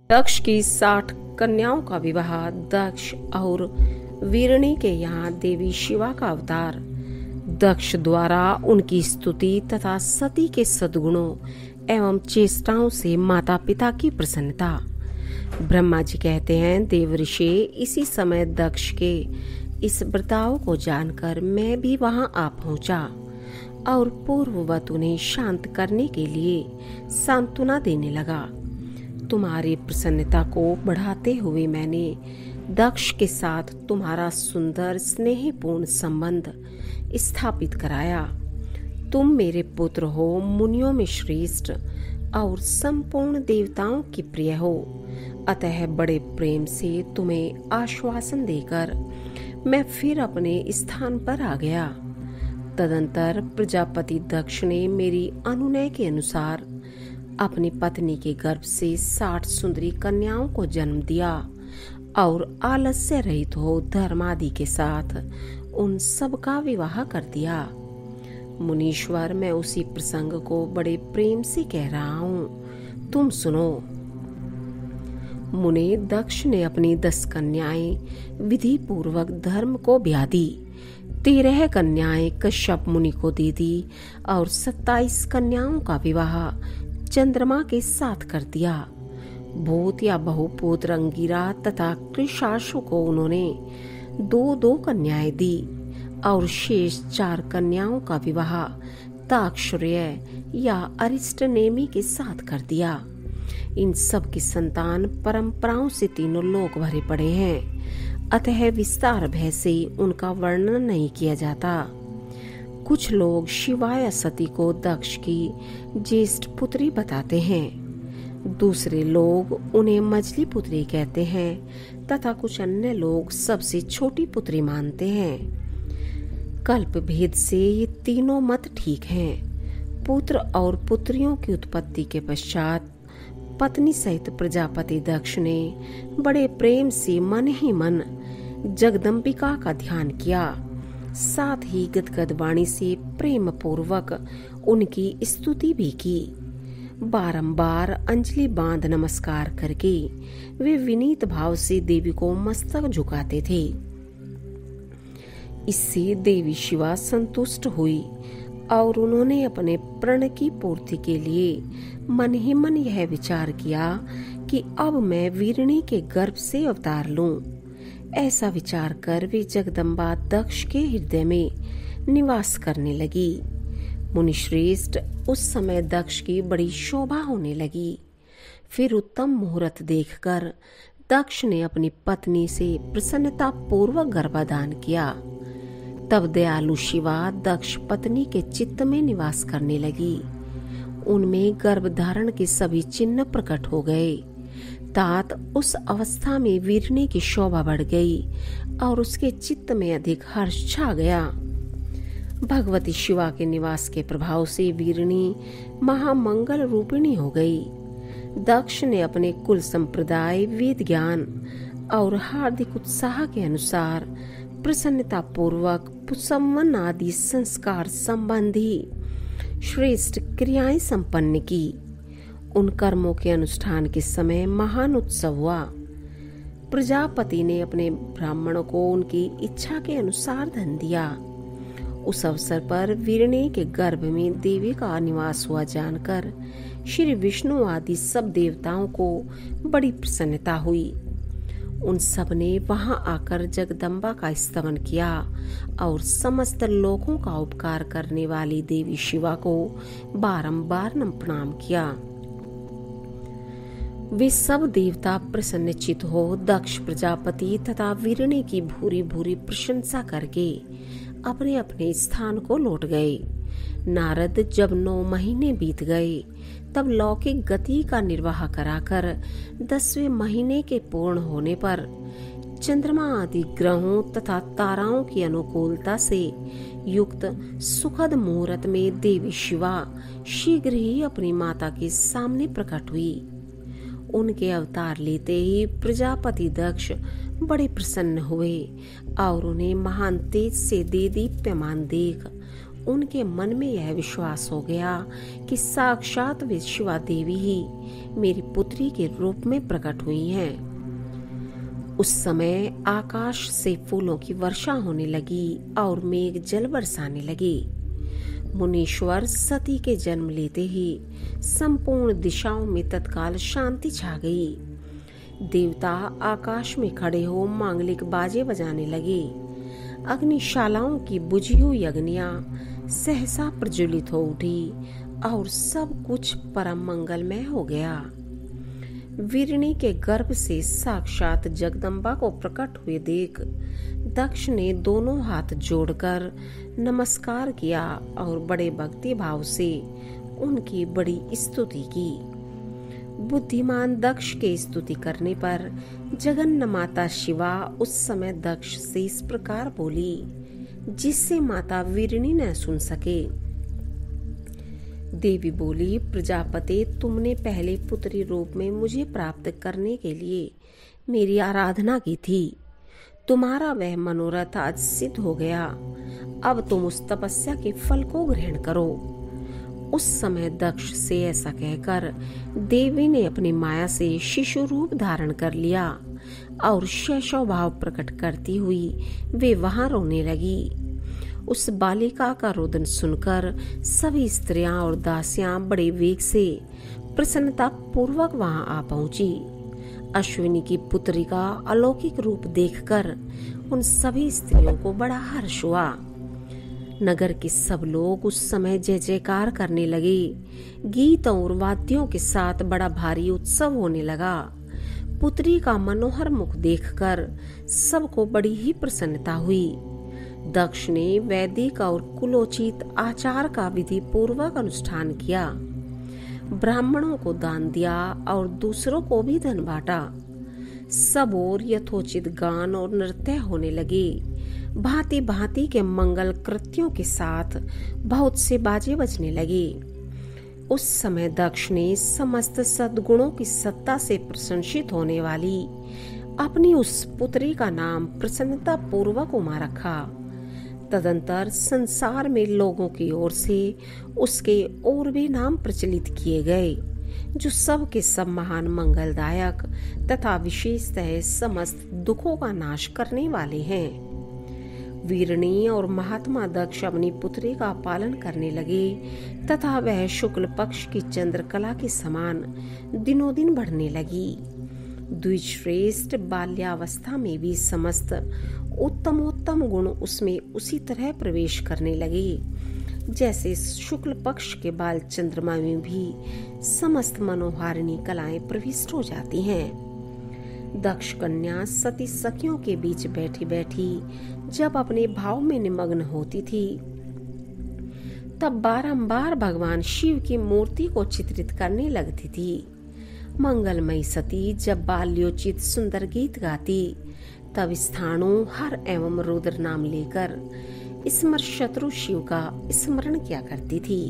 दक्ष की 60 कन्याओं का विवाह। दक्ष और वीरणी के यहाँ देवी शिवा का अवतार। दक्ष द्वारा उनकी स्तुति तथा सती के सद्गुणों एवं चेष्टाओं से माता पिता की प्रसन्नता। ब्रह्मा जी कहते हैं, देव ऋषि, इसी समय दक्ष के इस बर्ताव को जानकर मैं भी वहां आ पहुंचा और पूर्ववत उन्हें शांत करने के लिए सांत्वना देने लगा। तुम्हारी प्रसन्नता को बढ़ाते हुए मैंने दक्ष के साथ तुम्हारा सुंदर स्नेहपूर्ण संबंध स्थापित कराया। तुम मेरे पुत्र हो, मुनियों में श्रेष्ठ और संपूर्ण देवताओं की प्रिय हो। अतः बड़े प्रेम से तुम्हें आश्वासन देकर मैं फिर अपने स्थान पर आ गया। तदंतर प्रजापति दक्ष ने मेरी अनुनय के अनुसार अपनी पत्नी के गर्भ से 60 सुंदरी कन्याओं को जन्म दिया और आलस्य रहित हो धर्मादि के साथ उन सब का विवाह कर दिया। मुनीश्वर, मैं उसी प्रसंग को बड़े प्रेम से कह रहा हूँ, तुम सुनो। मुने, दक्ष ने अपनी 10 कन्याएं विधि पूर्वक धर्म को ब्याह दी। 13 कन्याएं कश्यप मुनि को दे दी और 27 कन्याओं का विवाह चंद्रमा के साथ कर दिया। भूत या बहुपुत्र अंगिरा तथा कृशाशु को उन्होंने 2-2 कन्याएं दी और शेष 4 कन्याओं का विवाह ताक्षुर्य या अरिष्टनेमि के साथ कर दिया। इन सब की संतान परंपराओं से तीनों लोक भरे पड़े हैं, अतः विस्तार भय से उनका वर्णन नहीं किया जाता। कुछ लोग शिवा या सती को दक्ष की ज्येष्ठ पुत्री बताते हैं, दूसरे लोग उन्हें मझली पुत्री कहते हैं तथा कुछ अन्य लोग सबसे छोटी पुत्री मानते हैं। कल्प भेद से ये तीनों मत ठीक हैं। पुत्र और पुत्रियों की उत्पत्ति के पश्चात पत्नी सहित प्रजापति दक्ष ने बड़े प्रेम से मन ही मन जगदम्बिका का ध्यान किया, साथ ही गदगद वाणी से प्रेम पूर्वक उनकी स्तुति भी की। बारंबार अंजलि बांध नमस्कार करके वे विनीत भाव से देवी को मस्तक झुकाते थे। इससे देवी शिवा संतुष्ट हुई और उन्होंने अपने प्रण की पूर्ति के लिए मन ही मन यह विचार किया कि अब मैं वीरणी के गर्भ से अवतार लूं। ऐसा विचार कर वे जगदम्बा दक्ष के हृदय में निवास करने लगी। मुनिश्रेष्ठ, उस समय दक्ष की बड़ी शोभा होने लगी। फिर उत्तम मुहूर्त देखकर दक्ष ने अपनी पत्नी से प्रसन्नता पूर्वक गर्भाधान किया। तब दयालु शिवा दक्ष पत्नी के चित्त में निवास करने लगी। उनमें गर्भधारण के सभी चिन्ह प्रकट हो गए। तात उस अवस्था में वीरणी की शोभा बढ़ गई और उसके चित्त में अधिक हर्ष छा गया। भगवती शिवा के निवास के प्रभाव से वीरणी महामंगल रूपिणी हो गई। दक्ष ने अपने कुल संप्रदाय, वेद ज्ञान और हार्दिक उत्साह के अनुसार प्रसन्नता पूर्वक पुसम्वन आदि संस्कार संबंधी श्रेष्ठ क्रियाएं संपन्न की। उन कर्मों के अनुष्ठान के समय महान उत्सव हुआ। प्रजापति ने अपने ब्राह्मणों को उनकी इच्छा के अनुसार धन दिया। उस अवसर पर वीरणी के गर्भ में देवी का निवास हुआ जानकर श्री विष्णु आदि सब देवताओं को बड़ी प्रसन्नता हुई। उन सब ने वहां आकर जगदम्बा का स्तवन किया और समस्त लोगों का उपकार करने वाली देवी शिवा को बारंबार प्रणाम किया। वे सब देवता प्रसन्नचित हो दक्ष प्रजापति तथा वीरणी की भूरी भूरी प्रशंसा करके अपने अपने स्थान को लौट गए। नारद जब 9 महीने बीत गए तब लौकिक गति का निर्वाह कराकर 10वें महीने के पूर्ण होने पर चंद्रमा आदि ग्रहों तथा ताराओं की अनुकूलता से युक्त सुखद मुहूर्त में देवी शिवा शीघ्र ही अपनी माता के सामने प्रकट हुई। उनके अवतार लेते ही प्रजापति दक्ष बड़े प्रसन्न हुए और उन्हें महान तेज से दे दीप्यमान देख उनके मन में यह विश्वास हो गया कि साक्षात वे शिवा देवी ही मेरी पुत्री के रूप में प्रकट हुई हैं। उस समय आकाश से फूलों की वर्षा होने लगी और मेघ जल बरसाने लगे। मुनीश्वर सती के जन्म लेते ही संपूर्ण दिशाओं में तत्काल शांति छा गई। देवता आकाश में खड़े हो मांगलिक बाजे बजाने लगे। अग्निशालाओं की बुझी हुई अग्नियां सहसा प्रज्वलित हो उठी और सब कुछ परम मंगलमय हो गया। वीरणी के गर्भ से साक्षात जगदम्बा को प्रकट हुए देख दक्ष ने दोनों हाथ जोड़कर नमस्कार किया और बड़े भक्ति भाव से उनकी बड़ी स्तुति की। बुद्धिमान दक्ष के स्तुति करने पर जगन्न माता शिवा उस समय दक्ष से इस प्रकार बोली, जिससे माता वीरणी न सुन सके। देवी बोली, प्रजापते, तुमने पहले पुत्री रूप में मुझे प्राप्त करने के लिए मेरी आराधना की थी। तुम्हारा वह मनोरथ आज सिद्ध हो गया। अब तुम उस तपस्या के फल को ग्रहण करो। उस समय दक्ष से ऐसा कहकर देवी ने अपनी माया से शिशु रूप धारण कर लिया और शैशव भाव प्रकट करती हुई वे वहां रोने लगी। उस बालिका का रोदन सुनकर सभी स्त्रियां और दासियां बड़े वेग से प्रसन्नता पूर्वक वहां आ पहुंची। अश्विनी की पुत्री का अलौकिक रूप देखकर उन सभी स्त्रियों को बड़ा हर्ष हुआ। नगर के सब लोग उस समय जय जयकार करने लगे। गीत और वाद्यों के साथ बड़ा भारी उत्सव होने लगा। पुत्री का मनोहर मुख देखकर सबको बड़ी ही प्रसन्नता हुई। दक्ष ने वैदिक और कुलोचित आचार का विधि पूर्वक अनुष्ठान किया। ब्राह्मणों को दान दिया और दूसरों को भी धन बांटा। सब ओर यथोचित गान और नृत्य होने लगे। भांति भांति के मंगल कृत्यों के साथ बहुत से बाजे बजने लगे। उस समय दक्ष ने समस्त सद्गुणों की सत्ता से प्रशंसित होने वाली अपनी उस पुत्री का नाम प्रसन्नता पूर्वक उमा रखा। तदंतर संसार में लोगों की ओर से उसके और भी नाम प्रचलित किए गए, जो सब के सब महान मंगलदायक तथा विशेषतः समस्त दुखों का नाश करने वाले हैं। वीरणी और महात्मा दक्ष अपनी पुत्री का पालन करने लगे तथा वह शुक्ल पक्ष की चंद्रकला के समान दिनों दिन बढ़ने लगी। द्विजश्रेष्ठ बाल्यावस्था में भी समस्त उत्तमोत्तम गुण उसमें उसी तरह प्रवेश करने लगे, जैसे शुक्ल पक्ष के बाल चंद्रमा में भी समस्त मनोहारिणी कलाएं प्रविष्ट हो जाती हैं। दक्ष कन्या सती सखियों के बीच बैठी बैठी जब अपने भाव में निमग्न होती थी, तब बारंबार भगवान शिव की मूर्ति को चित्रित करने लगती थी। मंगलमयी सती जब बाल्योचित सुंदर गीत गाती, तब स्थाणु हर एवं रुद्र नाम लेकर स्मर शत्रु शिव का स्मरण किया करती थी।